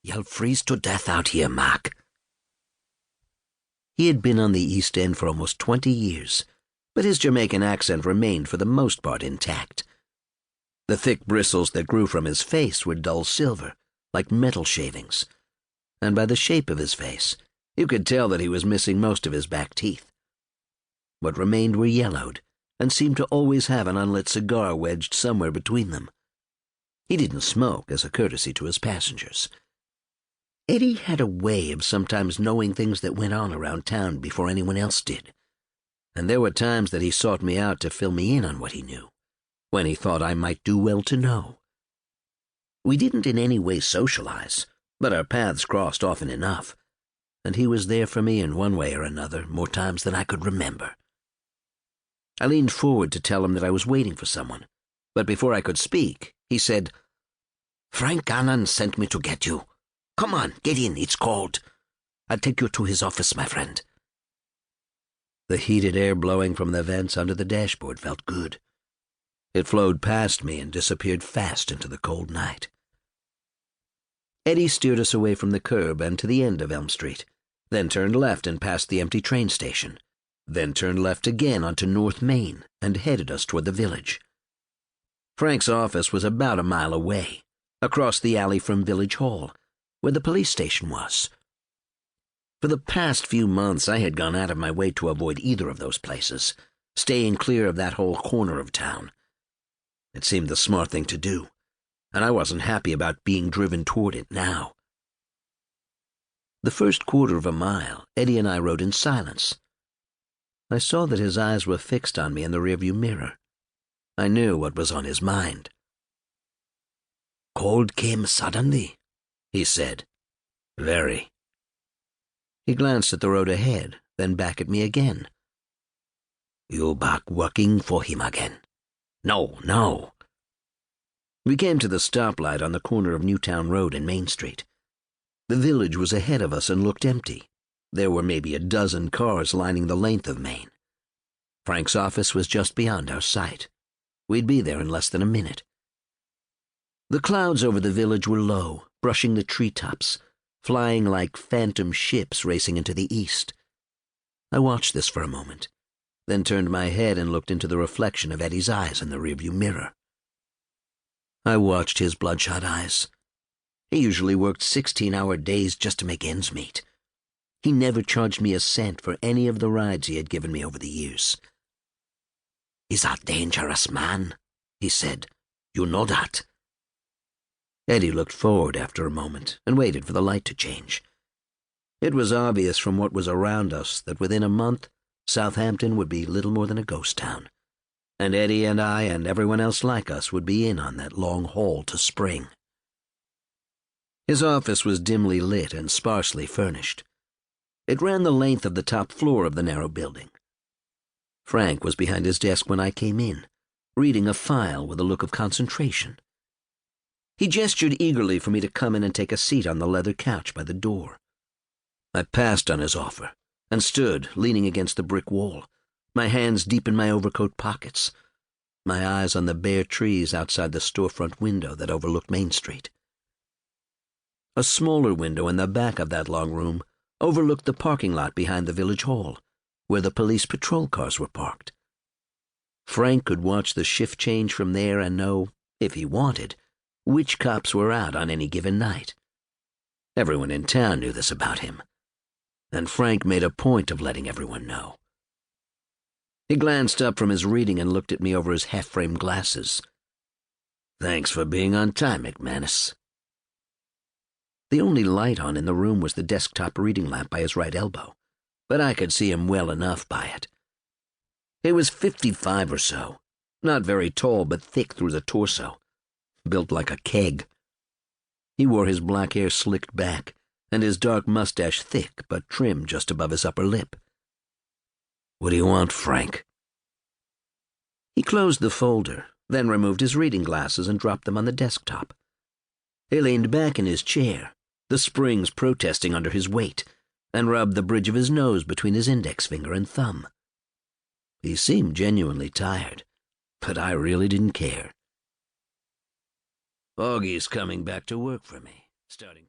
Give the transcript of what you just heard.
You'll freeze to death out here, Mac." He had been on the East End for almost 20 years, but his Jamaican accent remained for the most part intact. The thick bristles that grew from his face were dull silver, like metal shavings, and by the shape of his face, you could tell that he was missing most of his back teeth. What remained were yellowed, and seemed to always have an unlit cigar wedged somewhere between them. He didn't smoke, as a courtesy to his passengers. Eddie had a way of sometimes knowing things that went on around town before anyone else did, and there were times that he sought me out to fill me in on what he knew, when he thought I might do well to know. We didn't in any way socialize, but our paths crossed often enough, and he was there for me in one way or another more times than I could remember. I leaned forward to tell him that I was waiting for someone, but before I could speak, he said, "Frank Gannon sent me to get you. Come on, get in, it's cold. I'll take you to his office, my friend." The heated air blowing from the vents under the dashboard felt good. It flowed past me and disappeared fast into the cold night. Eddie steered us away from the curb and to the end of Elm Street, then turned left and passed the empty train station, then turned left again onto North Main and headed us toward the village. Frank's office was about a mile away, across the alley from Village Hall, where the police station was. For the past few months, I had gone out of my way to avoid either of those places, staying clear of that whole corner of town. It seemed the smart thing to do, and I wasn't happy about being driven toward it now. The first quarter of a mile, Eddie and I rode in silence. I saw that his eyes were fixed on me in the rearview mirror. I knew what was on his mind. "Cold came suddenly," he said. "Very." He glanced at the road ahead, then back at me again. "You back working for him again?" "No, no." We came to the stoplight on the corner of Newtown Road and Main Street. The village was ahead of us and looked empty. There were maybe a dozen cars lining the length of Main. Frank's office was just beyond our sight. We'd be there in less than a minute. The clouds over the village were low, brushing the treetops, flying like phantom ships racing into the east. I watched this for a moment, then turned my head and looked into the reflection of Eddie's eyes in the rearview mirror. I watched his bloodshot eyes. He usually worked 16-hour days just to make ends meet. He never charged me a cent for any of the rides he had given me over the years. "He's a dangerous man," he said. "You know that." Eddie looked forward after a moment and waited for the light to change. It was obvious from what was around us that within a month, Southampton would be little more than a ghost town, and Eddie and I and everyone else like us would be in on that long haul to spring. His office was dimly lit and sparsely furnished. It ran the length of the top floor of the narrow building. Frank was behind his desk when I came in, reading a file with a look of concentration. He gestured eagerly for me to come in and take a seat on the leather couch by the door. I passed on his offer and stood leaning against the brick wall, my hands deep in my overcoat pockets, my eyes on the bare trees outside the storefront window that overlooked Main Street. A smaller window in the back of that long room overlooked the parking lot behind the village hall, where the police patrol cars were parked. Frank could watch the shift change from there and know, if he wanted, which cops were out on any given night. Everyone in town knew this about him, and Frank made a point of letting everyone know. He glanced up from his reading and looked at me over his half-framed glasses. "Thanks for being on time, MacManus." The only light on in the room was the desktop reading lamp by his right elbow, but I could see him well enough by it. He was 55 or so, not very tall but thick through the torso, built like a keg. He wore his black hair slicked back and his dark mustache thick but trimmed just above his upper lip. "What do you want, Frank?" He closed the folder, then removed his reading glasses and dropped them on the desktop. He leaned back in his chair, the springs protesting under his weight, and rubbed the bridge of his nose between his index finger and thumb. He seemed genuinely tired, but I really didn't care. "Augie's coming back to work for me, starting